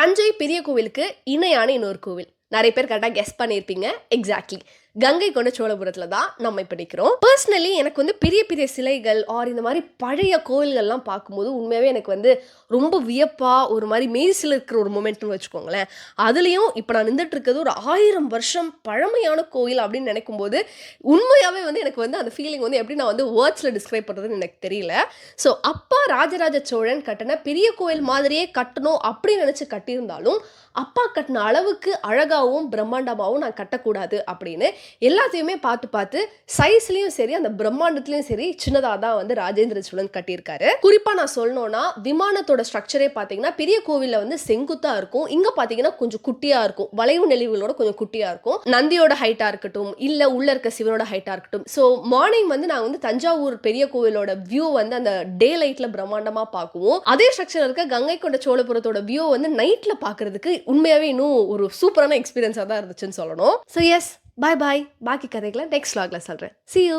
தஞ்சை பெரிய கோவிலுக்கு இணையான இன்னொரு கோவில் நிறைய பேர் கரெக்டாக கெஸ் பண்ணியிருப்பீங்க. எக்ஸாக்ட்லி கங்கை கொண்ட சோழபுரத்தில் தான் நம்ம இப்போ நிற்கிறோம். பர்சனலி எனக்கு வந்து பெரிய பெரிய சிலைகள் ஆர் இந்த மாதிரி பழைய கோவில்கள்லாம் பார்க்கும்போது உண்மையாகவே எனக்கு ரொம்ப வியப்பாக ஒரு மாதிரி மெய்சில் இருக்கிற ஒரு மொமெண்ட்னு வச்சுக்கோங்களேன். அதுலேயும் இப்போ நான் நின்றுட்டு இருக்கிறது ஒரு 1000 வருஷம் பழமையான கோயில் அப்படின்னு நினைக்கும் போது உண்மையாகவே எனக்கு அந்த ஃபீலிங் எப்படி நான் வேர்ட்ஸில் டிஸ்கிரைப் பண்ணுறதுன்னு எனக்கு தெரியல. ஸோ அப்பா ராஜராஜ சோழன் கட்டின பெரிய கோயில் மாதிரியே கட்டணும் அப்படின்னு நினச்சி கட்டியிருந்தாலும் அப்பா கட்டின அளவுக்கு அழகாகவும் பிரம்மாண்டமாகவும் நான் கட்டக்கூடாது அப்படின்னு எல்லாத்தையுமே பார்த்து பார்த்து சைஸ்லயும் சரி அந்த பிரம்மாண்டத்திலயும் சரி சின்னதாக தான் ராஜேந்திர சோழன் கட்டியிருக்காரு. குறிப்பா நான் சொல்லணும்னா விமானத்தோட ஸ்ட்ரக்சரே பார்த்தீங்கன்னா பெரிய கோவில்ல செங்குத்தா இருக்கும், இங்க பார்த்தீங்கன்னா கொஞ்சம் குட்டியா இருக்கும், வளைவு நெளிவுகளோட கொஞ்சம் குட்டியா இருக்கும். நந்தியோட ஹைட்டா இருக்கட்டும் இல்ல உள்ள இருக்க சிவனோட ஹைட்டா இருக்கட்டும். ஸோ மார்னிங் நான் தஞ்சாவூர் பெரிய கோவிலோட வியூ அந்த டே லைட்ல பிரம்மாண்டமா பார்க்குவோம். அதே ஸ்ட்ரக்சர் இருக்க கங்கை கொண்ட சோழபுரத்தோட வியூ நைட்ல பார்க்கறதுக்கு உண்மையாவே இன்னும் ஒரு சூப்பரான எக்ஸ்பீரியன்ஸா தான் இருந்துச்சுன்னு சொல்லணும். ஸோ எஸ், பாய் பாய். பாக்கி கதைகளை நெக்ஸ்ட் vlogல சொல்றேன். See you.